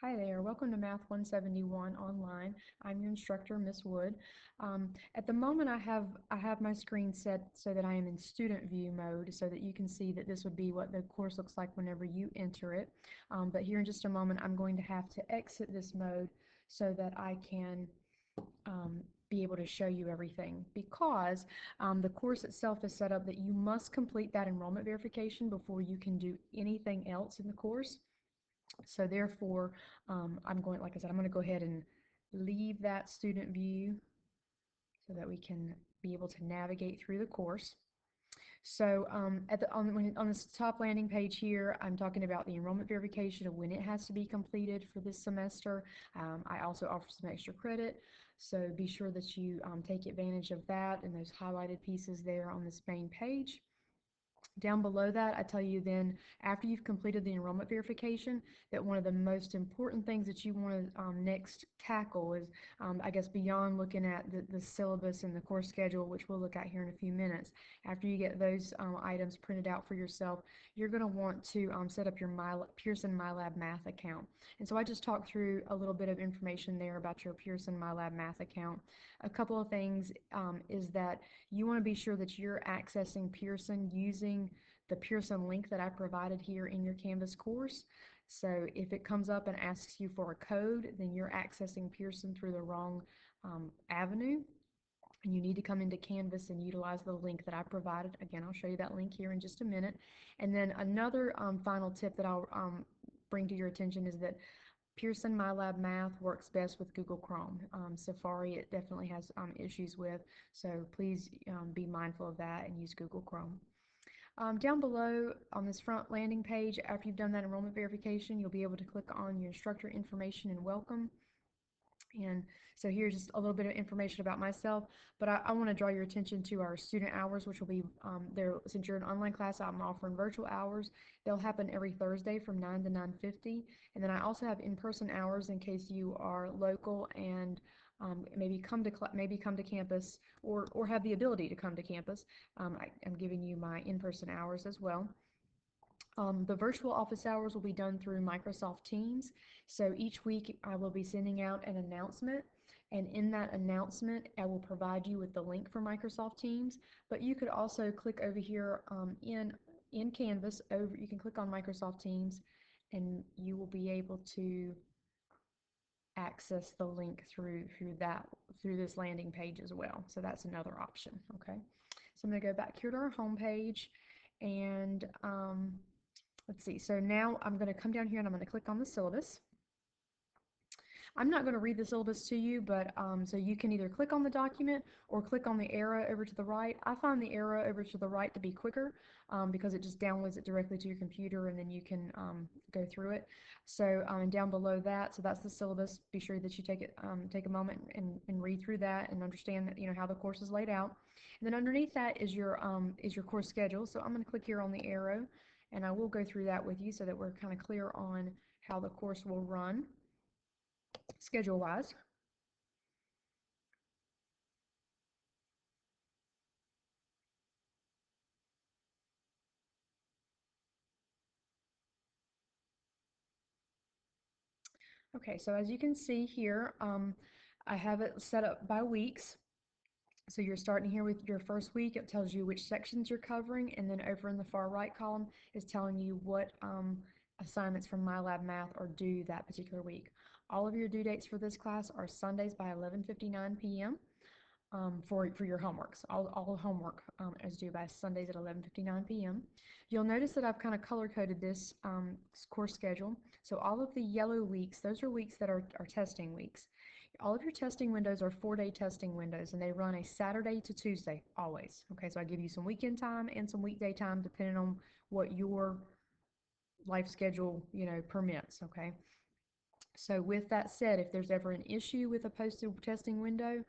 Hi there, welcome to Math 171 online. I'm your instructor, Miss Wood. At the moment I have my screen set so that I am in student view mode so that you can see that this would be what the course looks like whenever you enter it. But here in just a moment I'm going to have to exit this mode so that I can be able to show you everything because the course itself is set up that you must complete that enrollment verification before you can do anything else in the course. So therefore, like I said, I'm going to go ahead and leave that student view so that we can be able to navigate through the course. So on this top landing page here, I'm talking about the enrollment verification of when it has to be completed for this semester. I also offer some extra credit, so be sure that you take advantage of that and those highlighted pieces there on this main page. Down below that, I tell you then, after you've completed the enrollment verification, that one of the most important things that you want to next tackle is, I guess, beyond looking at the syllabus and the course schedule, which we'll look at here in a few minutes. After you get those items printed out for yourself, you're going to want to set up your Pearson MyLab Math account. And so I just talked through a little bit of information there about your Pearson MyLab Math account. A couple of things is that you want to be sure that you're accessing Pearson using the Pearson link that I provided here in your Canvas course. So if it comes up and asks you for a code, then you're accessing Pearson through the wrong avenue. And you need to come into Canvas and utilize the link that I provided. Again, I'll show you that link here in just a minute. And then another final tip that I'll bring to your attention is that Pearson MyLab Math works best with Google Chrome. Safari it definitely has issues with, so please be mindful of that and use Google Chrome. Down below on this front landing page, after you've done that enrollment verification, you'll be able to click on your instructor information and welcome. And so here's just a little bit of information about myself, but I want to draw your attention to our student hours, which will be there. Since you're an online class, I'm offering virtual hours. They'll happen every Thursday from 9 to 9:50, and then I also have in-person hours in case you are local and maybe come to campus or have the ability to come to campus. I'm giving you my in-person hours as well. The virtual office hours will be done through Microsoft Teams. So each week I will be sending out an announcement, and in that announcement I will provide you with the link for Microsoft Teams. But you could also click over here in Canvas. You can click on Microsoft Teams, and you will be able to access the link through this landing page as well. So that's another option. Okay. So I'm going to go back here to our home page, and let's see, so now I'm going to come down here and I'm going to click on the syllabus. I'm not going to read the syllabus to you, but so you can either click on the document or click on the arrow over to the right. I find the arrow over to the right to be quicker because it just downloads it directly to your computer and then you can go through it. So down below that, so that's the syllabus. Be sure that you take a moment and read through that and understand how the course is laid out. And then underneath that is your course schedule. So I'm going to click here on the arrow, and I will go through that with you so that we're kind of clear on how the course will run schedule-wise. Okay, so as you can see here, I have it set up by weeks. So you're starting here with your first week. It tells you which sections you're covering, and then over in the far right column is telling you what assignments from MyLab Math are due that particular week. All of your due dates for this class are Sundays by 11:59 p.m. For your homeworks. All homework is due by Sundays at 11:59 p.m. You'll notice that I've kind of color-coded this course schedule. So all of the yellow weeks, those are weeks that are testing weeks. All of your testing windows are 4-day testing windows, and they run a Saturday to Tuesday, always. Okay, so I give you some weekend time and some weekday time depending on what your life schedule, permits, okay? So with that said, if there's ever an issue with a posted testing window,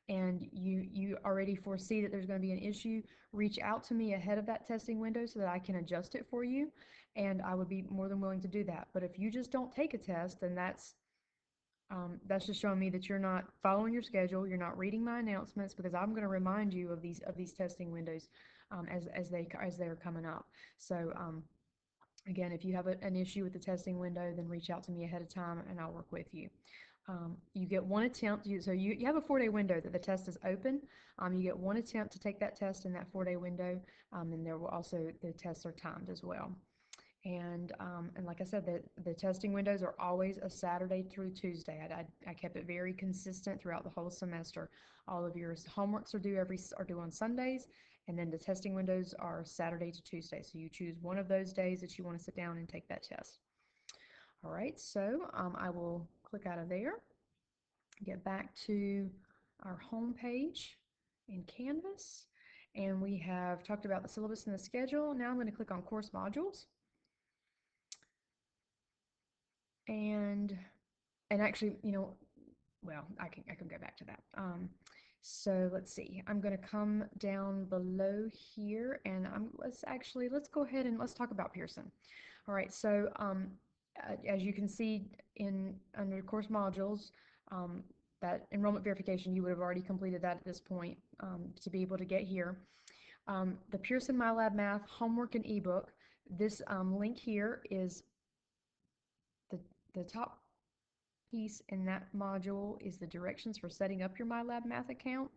and you already foresee that there's going to be an issue, reach out to me ahead of that testing window so that I can adjust it for you, and I would be more than willing to do that. But if you just don't take a test, then that's just showing me that you're not following your schedule, you're not reading my announcements, because I'm going to remind you of these testing windows as they're coming up. So Again, if you have an issue with the testing window, then reach out to me ahead of time and I'll work with you. You get one attempt, so you have a 4-day window that the test is open. You get one attempt to take that test in that 4-day window, and there will also, the tests are timed as well. And like I said, the testing windows are always a Saturday through Tuesday. I kept it very consistent throughout the whole semester. All of your homeworks are due on Sundays, and then the testing windows are Saturday to Tuesday. So you choose one of those days that you want to sit down and take that test. All right, so I will click out of there, get back to our home page in Canvas, and we have talked about the syllabus and the schedule. Now I'm going to click on course modules. And actually, well, I can go back to that. So let's see. I'm going to come down below here, and let's go ahead and let's talk about Pearson. All right. So as you can see under course modules, that enrollment verification, you would have already completed that at this point to be able to get here. The Pearson MyLab Math homework and ebook. This link here is the top piece in that module is the directions for setting up your MyLab Math account.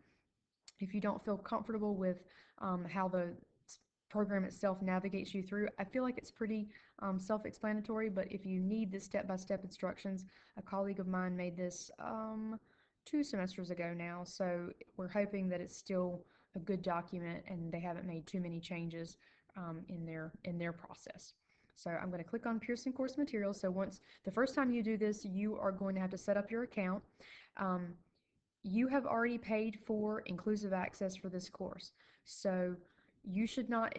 If you don't feel comfortable with how the program itself navigates you through, I feel like it's pretty self-explanatory, but if you need the step-by-step instructions, a colleague of mine made this 2 semesters ago now, so we're hoping that it's still a good document and they haven't made too many changes in their process. So I'm going to click on Pearson Course Materials. So the first time you do this, you are going to have to set up your account. You have already paid for inclusive access for this course. So it should not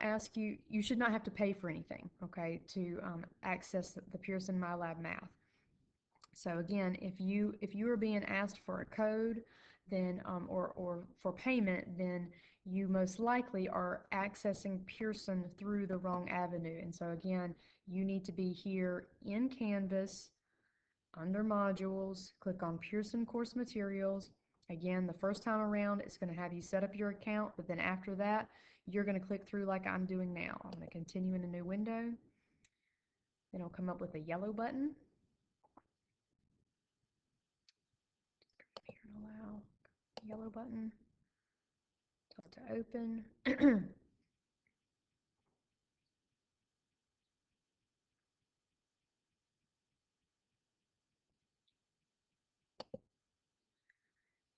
have to pay for anything, okay, to access the Pearson MyLab Math. So again, if you are being asked for a code, then or for payment, then you most likely are accessing Pearson through the wrong avenue. And so again, you need to be here in Canvas under modules, click on Pearson Course Materials. Again, the first time around, it's going to have you set up your account, but then after that, you're going to click through like I'm doing now. I'm going to continue in a new window. Then it'll come up with a yellow button. Here and allow yellow button. Tell it to open.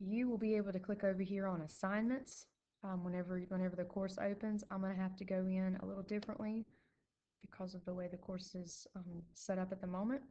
You will be able to click over here on assignments whenever the course opens. I'm going to have to go in a little differently because of the way the course is set up at the moment.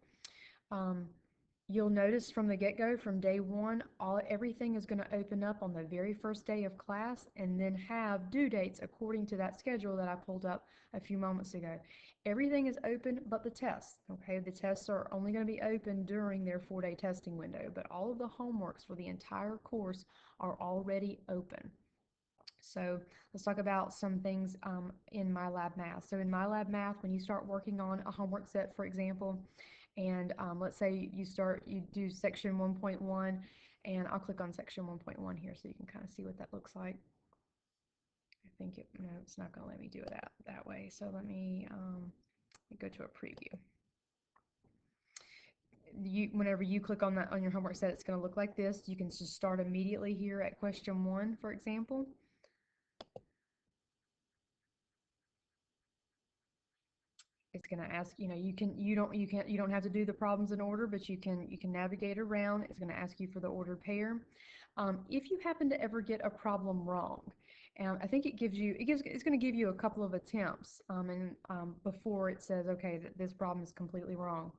You'll notice from the get-go, from day one, everything is going to open up on the very first day of class and then have due dates according to that schedule that I pulled up a few moments ago. Everything is open but the tests, okay? The tests are only going to be open during their 4-day testing window, but all of the homeworks for the entire course are already open. So let's talk about some things in MyLab Math. So in MyLab Math, when you start working on a homework set, for example, and let's say you do section 1.1, and I'll click on section 1.1 here so you can kind of see what that looks like. I think no, it's not going to let me do it that way. So let me go to a preview. Whenever you click on that on your homework set, it's going to look like this. You can just start immediately here at question 1, for example. It's going to ask, you don't have to do the problems in order, but you can navigate around. It's going to ask you for the ordered pair. If you happen to ever get a problem wrong, I think it's going to give you a couple of attempts, before it says, okay, this problem is completely wrong.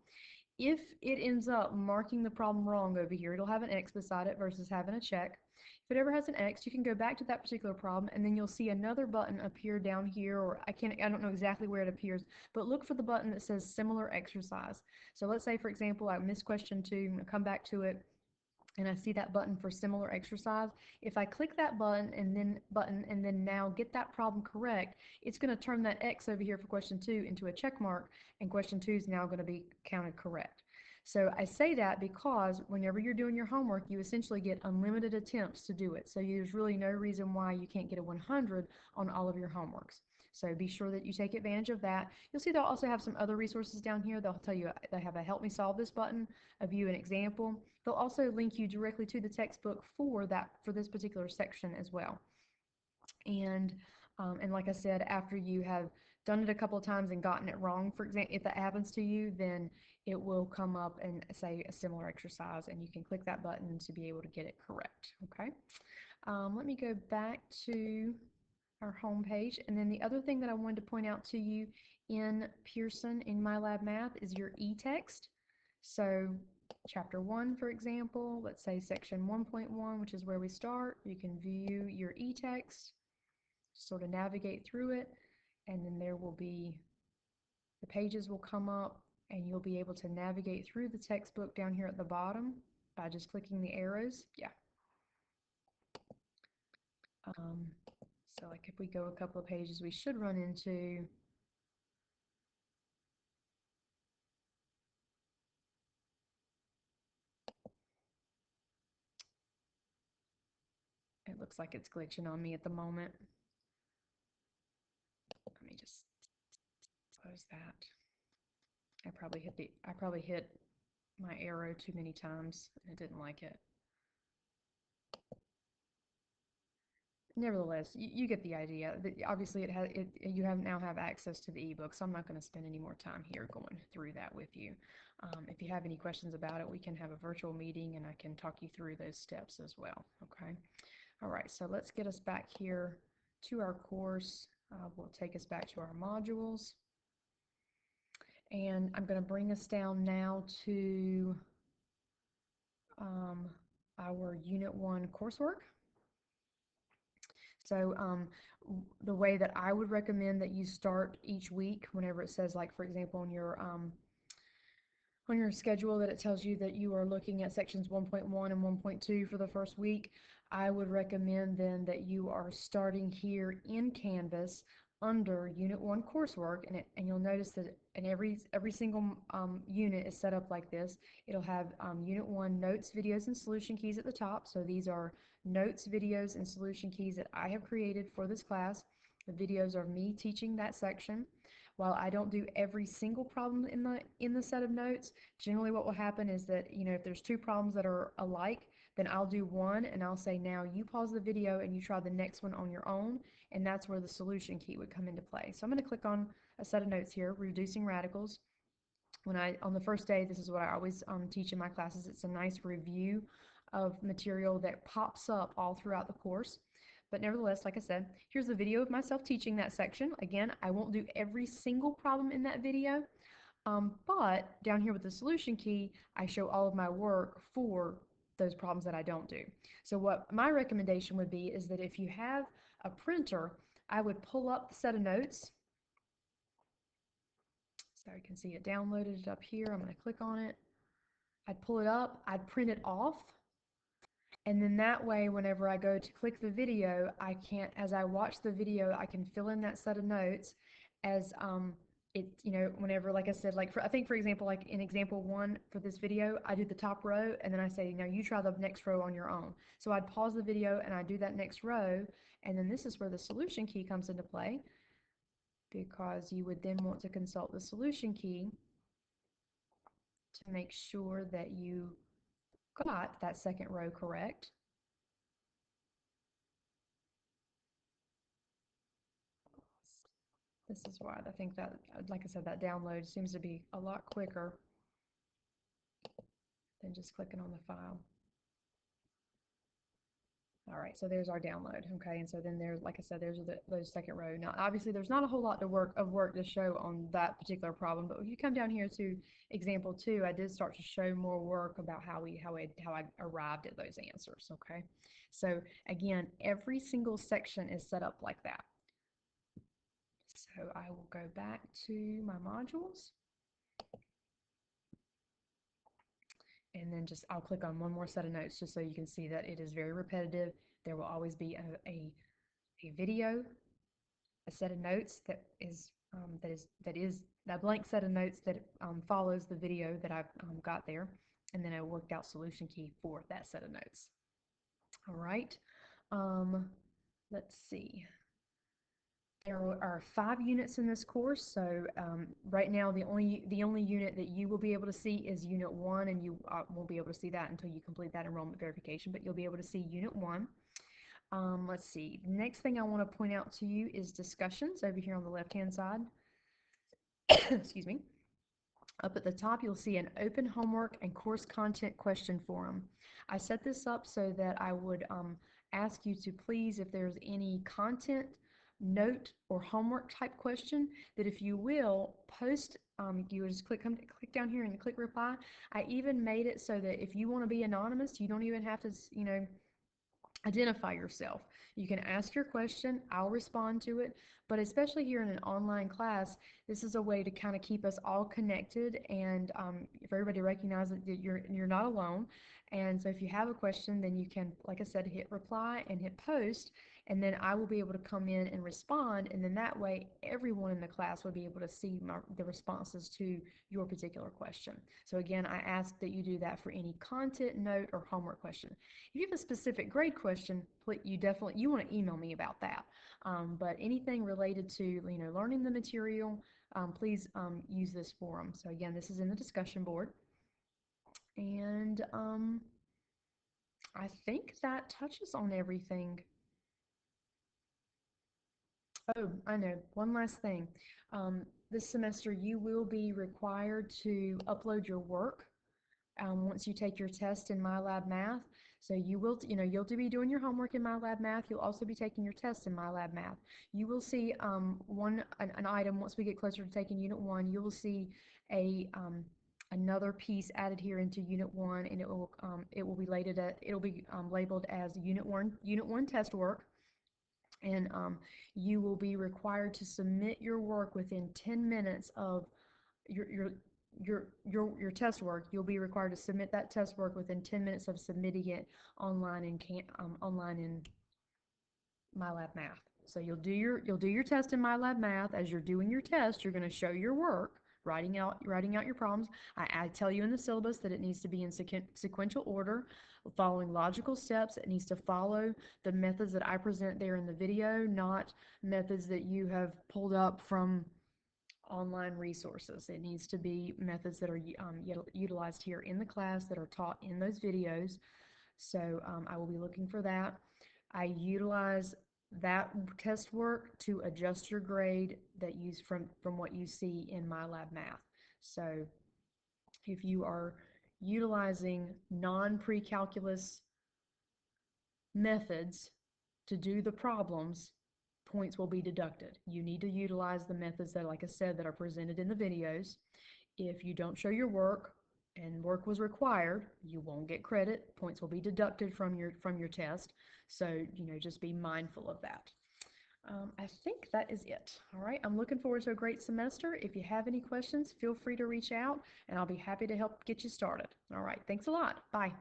If it ends up marking the problem wrong over here, it'll have an X beside it versus having a check. If it ever has an X, you can go back to that particular problem, and then you'll see another button appear down here, or I don't know exactly where it appears, but look for the button that says similar exercise. So let's say, for example, I missed question 2, I'm going to come back to it, and I see that button for similar exercise. If I click that button and then now get that problem correct, it's going to turn that X over here for question 2 into a check mark, and question 2 is now going to be counted correct. So I say that because whenever you're doing your homework, you essentially get unlimited attempts to do it. So there's really no reason why you can't get a 100 on all of your homeworks. So be sure that you take advantage of that. You'll see they'll also have some other resources down here. They'll tell you they have a Help Me Solve This button, a View an Example. They'll also link you directly to the textbook for this particular section as well. And like I said, after you have done it a couple of times and gotten it wrong, for example, if that happens to you, then it will come up and say a similar exercise, and you can click that button to be able to get it correct. Okay. Let me go back to our home page. And then the other thing that I wanted to point out to you in Pearson in MyLab Math is your e-text. So chapter 1, for example, let's say section 1.1, which is where we start. You can view your e-text, sort of navigate through it, and then there will be, the pages will come up, and you'll be able to navigate through the textbook down here at the bottom by just clicking the arrows. Yeah. So like if we go a couple of pages, we should run into it looks like it's glitching on me at the moment. Let me just close that. I probably hit my arrow too many times and it didn't like it. Nevertheless, you get the idea. Obviously, you now have access to the ebook, so I'm not going to spend any more time here going through that with you. If you have any questions about it, we can have a virtual meeting and I can talk you through those steps as well. Okay. All right, so let's get us back here to our course. We'll take us back to our modules. And I'm going to bring us down now to our Unit 1 coursework. So the way that I would recommend that you start each week, whenever it says, like, for example, on your schedule that it tells you that you are looking at sections 1.1 and 1.2 for the first week, I would recommend then that you are starting here in Canvas under Unit 1 coursework, and you'll notice that in every single unit is set up like this. It'll have Unit 1 notes, videos, and solution keys at the top. So these are notes, videos, and solution keys that I have created for this class. The videos are me teaching that section. While I don't do every single problem in the set of notes, generally what will happen is that, if there's two problems that are alike, then I'll do one and I'll say, now you pause the video and you try the next one on your own, and that's where the solution key would come into play. So I'm going to click on a set of notes here, reducing radicals. On the first day, this is what I always teach in my classes. It's a nice review of material that pops up all throughout the course. But nevertheless, like I said, here's a video of myself teaching that section. Again, I won't do every single problem in that video, but down here with the solution key, I show all of my work for those problems that I don't do. So what my recommendation would be is that if you have a printer, I would pull up the set of notes. So you can see it downloaded up here. I'm going to click on it. I'd pull it up, I'd print it off, and then that way, whenever I go to click the video, as I watch the video, I can fill in that set of notes as whenever, like I said, I think for example, like in example 1 for this video, I do the top row and then I say, now you try the next row on your own. So I'd pause the video and I do that next row, and then this is where the solution key comes into play, because you would then want to consult the solution key to make sure that you got that second row correct. This is why I think that, like I said, that download seems to be a lot quicker than just clicking on the file. All right, so there's our download, okay? And so then there's, like I said, there's those second row. Now, obviously, there's not a whole lot of work to show on that particular problem, but if you come down here to example 2, I did start to show more work about how I arrived at those answers, okay? So again, every single section is set up like that. So I will go back to my modules. And then I'll click on one more set of notes just so you can see that it is very repetitive. There will always be a video, a set of notes that is that blank set of notes that follows the video that I've got there, and then a worked out solution key for that set of notes. All right, let's see. There are 5 units in this course, so right now the only unit that you will be able to see is Unit 1, and you won't be able to see that until you complete that enrollment verification, but you'll be able to see Unit 1. Let's see. The next thing I want to point out to you is discussions over here on the left-hand side. Excuse me. Up at the top, you'll see an open homework and course content question forum. I set this up so that I would ask you to please, if there's any content, note, or homework type question, that if you will, post, you would just click down here and click reply. I even made it so that if you want to be anonymous, you don't even have to, identify yourself. You can ask your question, I'll respond to it, but especially here in an online class, this is a way to kind of keep us all connected, and if everybody recognizes that you're not alone. And so if you have a question, then you can, like I said, hit reply and hit post, and then I will be able to come in and respond, and then that way everyone in the class will be able to see the responses to your particular question. So again, I ask that you do that for any content, note, or homework question. If you have a specific grade question, you want to email me about that. But anything related to learning the material, please use this forum. So again, this is in the discussion board, and I think that touches on everything. Oh, I know. One last thing. This semester, you will be required to upload your work once you take your test in MyLab Math. So you'll be doing your homework in MyLab Math. You'll also be taking your test in MyLab Math. You will see an item once we get closer to taking Unit 1. You will see another piece added here into Unit 1, and it'll be labeled as Unit 1 test work. And you will be required to submit your work within 10 minutes of your test work. You'll be required to submit that test work within 10 minutes of submitting it online in MyLab Math. So you'll do your test in MyLab Math. As you're doing your test, you're going to show your work, writing out your problems. I tell you in the syllabus that it needs to be in sequential order, following logical steps. It needs to follow the methods that I present there in the video, not methods that you have pulled up from online resources. It needs to be methods that are utilized here in the class, that are taught in those videos. So I will be looking for that. I utilize that test work to adjust your grade from what you see in MyLab Math. So if you are utilizing non-pre-calculus methods to do the problems, points will be deducted. You need to utilize the methods that, like I said, that are presented in the videos. If you don't show your work and work was required, you won't get credit. Points will be deducted from your test. So, just be mindful of that. I think that is it. All right, I'm looking forward to a great semester. If you have any questions, feel free to reach out, and I'll be happy to help get you started. All right, thanks a lot. Bye.